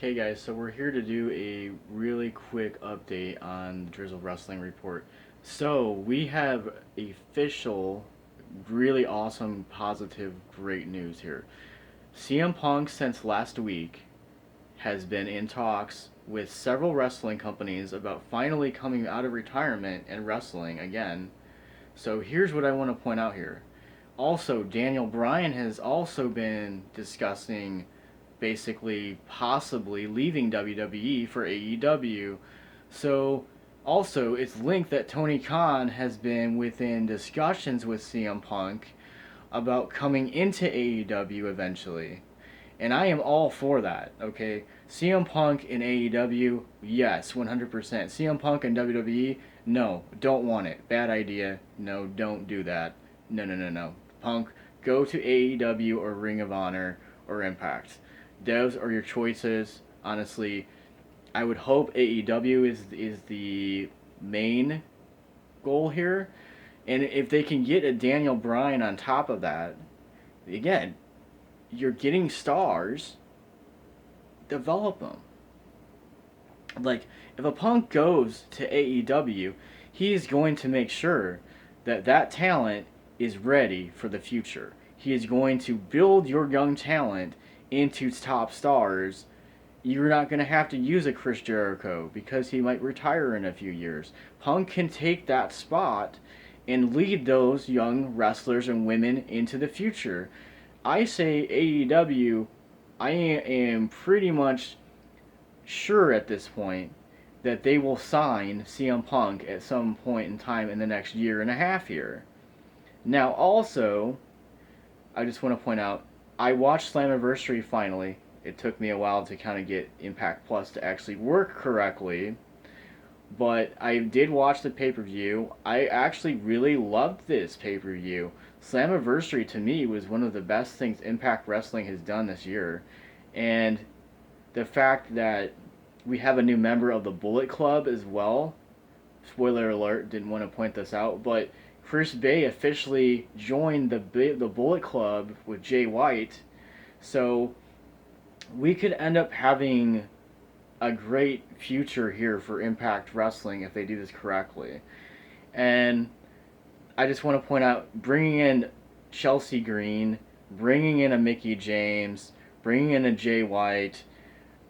Okay, guys, so we're here to do a really quick update on the Drizzle Wrestling Report. So, we have official, really awesome, positive, great news here. CM Punk, since last week, has been in talks with several wrestling companies about finally coming out of retirement and wrestling again. So, here's what I want to point out here. Also, Daniel Bryan has also been discussing basically possibly leaving WWE for AEW. So also it's linked that Tony Khan has been within discussions with CM Punk about coming into AEW eventually. And I am all for that, okay? CM Punk in AEW, yes, 100%. CM Punk in WWE, no, don't want it. Bad idea. No, don't do that. No, no, no, no. Punk, go to AEW or Ring of Honor or Impact. Those are your choices. Honestly, I would hope AEW is the main goal here. And if they can get a Daniel Bryan on top of that, again, you're getting stars, develop them. Like, if a Punk goes to AEW, he's going to make sure that that talent is ready for the future. He is going to build your young talent into top stars. You're not going to have to use a Chris Jericho because he might retire in a few years. Punk can take that spot and lead those young wrestlers and women into the future. I say AEW, I am pretty much sure at this point that they will sign CM Punk at some point in time in the next year and a half here. Now, also, I just want to point out, I watched Slammiversary finally. It took me a while to kind of get Impact Plus to actually work correctly, but I did watch the pay-per-view. I actually really loved this pay-per-view. Slammiversary to me was one of the best things Impact Wrestling has done this year, and the fact that we have a new member of the Bullet Club as well. Spoiler alert, didn't want to point this out, but Chris Bay officially joined the Bullet Club with Jay White. So we could end up having a great future here for Impact Wrestling if they do this correctly. And I just want to point out, bringing in Chelsea Green, bringing in a Mickey James, bringing in a Jay White,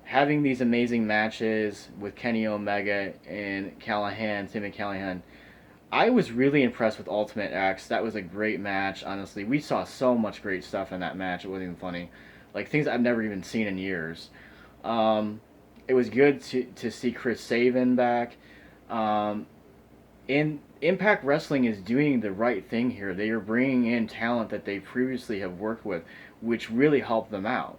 having these amazing matches with Kenny Omega and Callahan, Tim and Callahan. I was really impressed with Ultimate X. That was a great match, honestly. We saw so much great stuff in that match. It wasn't even funny. Like, things I've never even seen in years. It was good to see Chris Sabin back. And Impact Wrestling is doing the right thing here. They are bringing in talent that they previously have worked with, which really helped them out.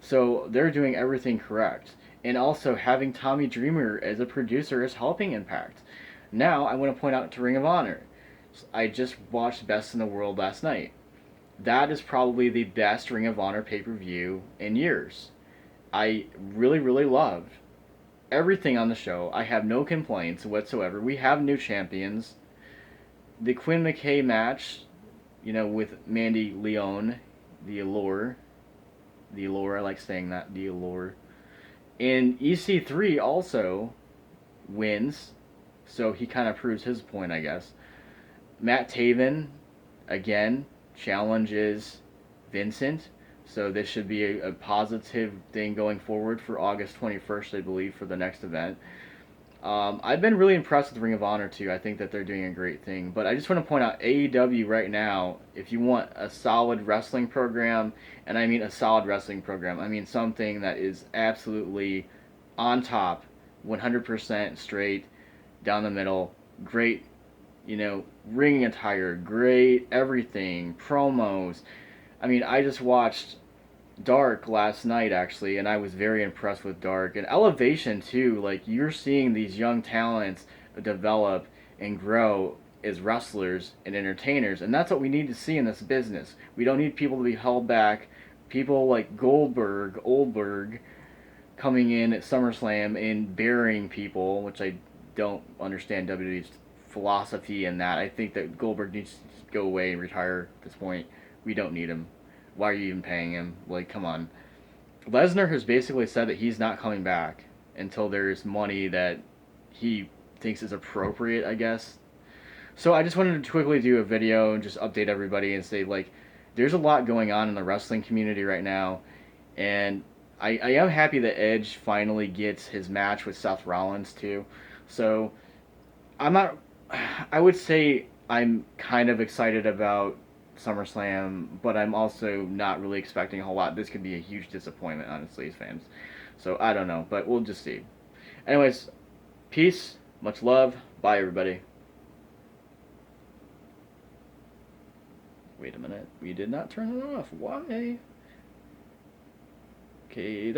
So they're doing everything correct. And also having Tommy Dreamer as a producer is helping Impact. Now I want to point out to Ring of Honor. I just watched Best in the World last night. That is probably the best Ring of Honor pay-per-view in years. I really, really loved everything on the show. I have no complaints whatsoever. We have new champions. The Quinn McKay match, with Mandy Leon, the Allure. The Allure, I like saying that, the Allure. And EC3 also wins, so he kind of proves his point, I guess. Matt Taven, again, challenges Vincent, so this should be a positive thing going forward for August 21st, I believe, for the next event. I've been really impressed with Ring of Honor too. I think that they're doing a great thing. But I just want to point out AEW right now, if you want a solid wrestling program, and I mean a solid wrestling program, I mean something that is absolutely on top, 100% straight, down the middle, great, ring attire, great everything, promos. I mean, I just watched Dark last night actually, and I was very impressed with Dark and Elevation too. Like, you're seeing these young talents develop and grow as wrestlers and entertainers, and that's what we need to see in this business. We don't need people to be held back. People like Oldberg, coming in at SummerSlam and burying people, which I don't understand WWE's philosophy in that. I think that Goldberg needs to go away and retire at this point. We don't need him. Why are you even paying him? Like, come on. Lesnar has basically said that he's not coming back until there's money that he thinks is appropriate, I guess. So I just wanted to quickly do a video and just update everybody and say, like, there's a lot going on in the wrestling community right now, and I am happy that Edge finally gets his match with Seth Rollins too. So I'm not. I would say I'm kind of excited about SummerSlam, but I'm also not really expecting a whole lot. This could be a huge disappointment, honestly, as fans. So I don't know, but we'll just see. Anyways, peace, much love, bye everybody. Wait a minute, we did not turn it off. Why? Okay, there.